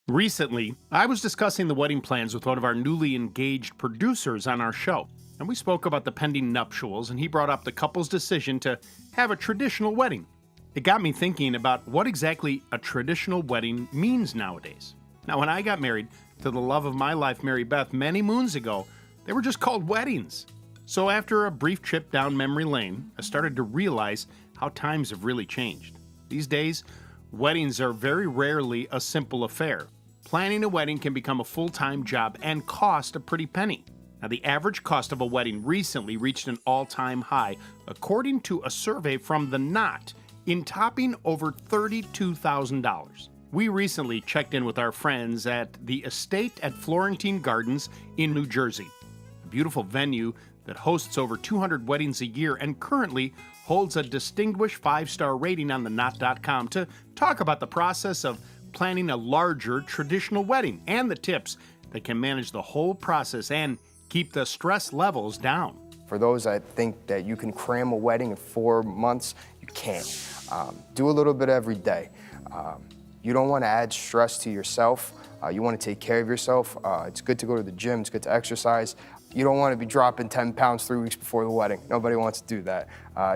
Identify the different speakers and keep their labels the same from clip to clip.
Speaker 1: Recently, I was discussing the wedding plans with one of our newly engaged producers on our show, and we spoke about the pending nuptials, and he brought up the couple's decision to have a traditional wedding. It got me thinking about what exactly a traditional wedding means nowadays. Now, when I got married to the love of my life, Mary Beth, many moons ago, they were just called weddings. So after a brief trip down memory lane, I started to realize how times have really changed. These days, weddings are very rarely a simple affair. Planning a wedding can become a full-time job and cost a pretty penny. Now, the average cost of a wedding recently reached an all-time high, according to a survey from The Knot, in topping over $32,000. We recently checked in with our friends at the Estate at Florentine Gardens in New Jersey, a beautiful venue that hosts over 200 weddings a year and currently holds a distinguished 5-star rating on theknot.com to talk about the process of planning a larger traditional wedding and the tips that can manage the whole process and keep the stress levels down.
Speaker 2: For those that think that you can cram a wedding in 4 months, you can't. Do a little bit every day. You don't want to add stress to yourself. You want to take care of yourself. It's good to go to the gym, it's good to exercise. You don't want to be dropping 10 pounds 3 weeks before the wedding. Nobody wants to do that.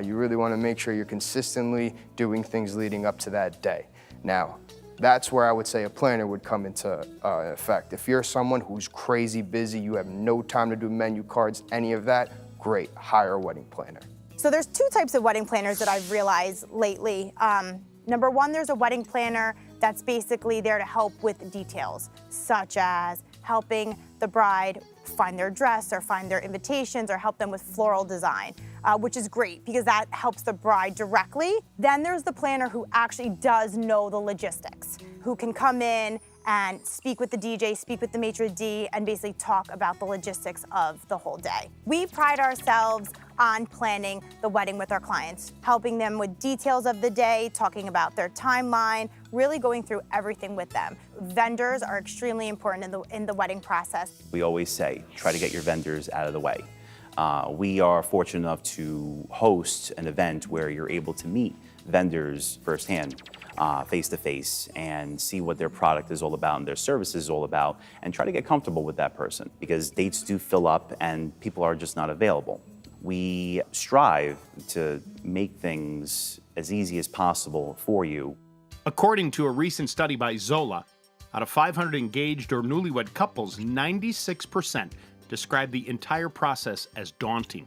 Speaker 2: You really want to make sure you're consistently doing things leading up to that day. Now, that's where I would say a planner would come into effect. If you're someone who's crazy busy, you have no time to do menu cards, any of that, great, hire a wedding planner.
Speaker 3: So there's 2 types of wedding planners that I've realized lately. Number one, there's a wedding planner that's basically there to help with details, such as helping the bride find their dress or find their invitations or help them with floral design, which is great because that helps the bride directly. Then there's the planner who actually does know the logistics, who can come in and speak with the DJ, speak with the maitre d', and basically talk about the logistics of the whole day. We pride ourselves on planning the wedding with our clients, helping them with details of the day, talking about their timeline, really going through everything with them. Vendors are extremely important in the wedding process.
Speaker 4: We always say, try to get your vendors out of the way. We are fortunate enough to host an event where you're able to meet vendors firsthand, face-to-face, and see what their product is all about and their service is all about, and try to get comfortable with that person because dates do fill up and people are just not available. We strive to make things as easy as possible for you.
Speaker 1: According to a recent study by Zola, out of 500 engaged or newlywed couples, 96% described the entire process as daunting.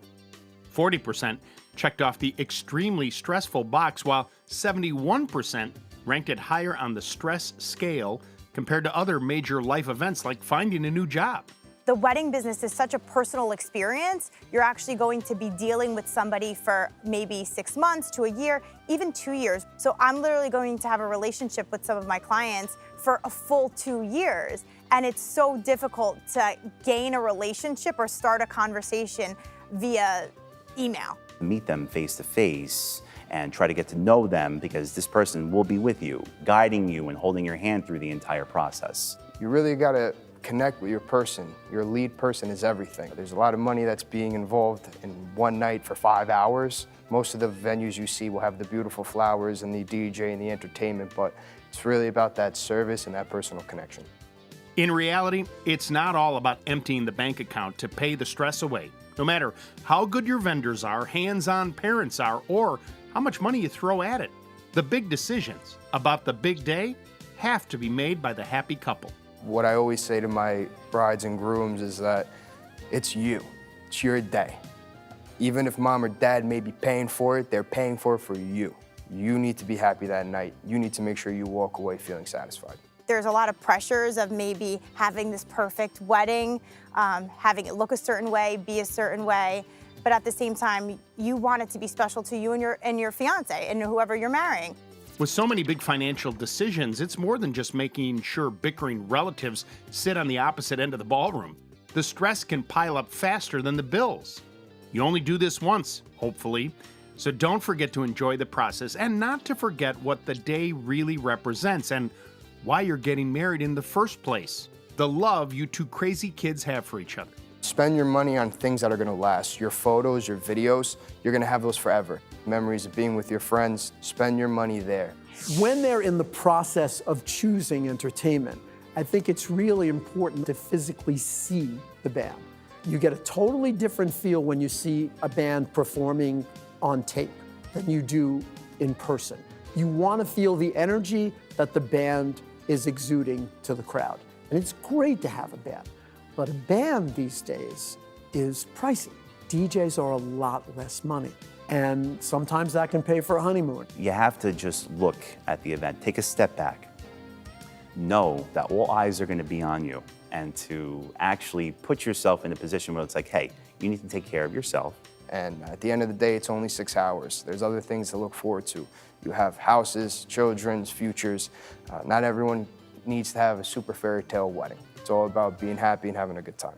Speaker 1: 40% checked off the extremely stressful box, while 71% ranked it higher on the stress scale compared to other major life events like finding a new job.
Speaker 3: The wedding business is such a personal experience. You're actually going to be dealing with somebody for maybe 6 months to a year, even 2 years. So I'm literally going to have a relationship with some of my clients for a full 2 years. And it's so difficult to gain a relationship or start a conversation via email.
Speaker 4: Meet them face-to-face and try to get to know them because this person will be with you, guiding you and holding your hand through the entire process.
Speaker 2: You really got to connect with your person. Your lead person is everything. There's a lot of money that's being involved in one night for 5 hours. Most of the venues you see will have the beautiful flowers and the DJ and the entertainment, but it's really about that service and that personal connection.
Speaker 1: In reality, it's not all about emptying the bank account to pay the stress away. No matter how good your vendors are, hands-on parents are, or how much money you throw at it, the big decisions about the big day have to be made by the happy couple.
Speaker 2: What I always say to my brides and grooms is that it's you. It's your day. Even if mom or dad may be paying for it, they're paying for it for you. You need to be happy that night. You need to make sure you walk away feeling satisfied.
Speaker 3: There's a lot of pressures of maybe having this perfect wedding, having it look a certain way, be a certain way, but at the same time, you want it to be special to you and your fiance and whoever you're marrying.
Speaker 1: With so many big financial decisions, it's more than just making sure bickering relatives sit on the opposite end of the ballroom. The stress can pile up faster than the bills. You only do this once, hopefully, so don't forget to enjoy the process and not to forget what the day really represents and why you're getting married in the first place. The love you two crazy kids have for each other.
Speaker 2: Spend your money on things that are gonna last. Your photos, your videos, you're gonna have those forever. Memories of being with your friends, spend your money there.
Speaker 5: When they're in the process of choosing entertainment, I think it's really important to physically see the band. You get a totally different feel when you see a band performing on tape than you do in person. You want to feel the energy that the band is exuding to the crowd. And it's great to have a band, but a band these days is pricey. DJs are a lot less money, and sometimes that can pay for a honeymoon.
Speaker 4: You have to just look at the event, take a step back, know that all eyes are going to be on you, and to actually put yourself in a position where it's like, hey, you need to take care of yourself.
Speaker 2: And at the end of the day, it's only 6 hours. There's other things to look forward to. You have houses, children's futures. Not everyone needs to have a super fairy tale wedding. It's all about being happy and having a good time.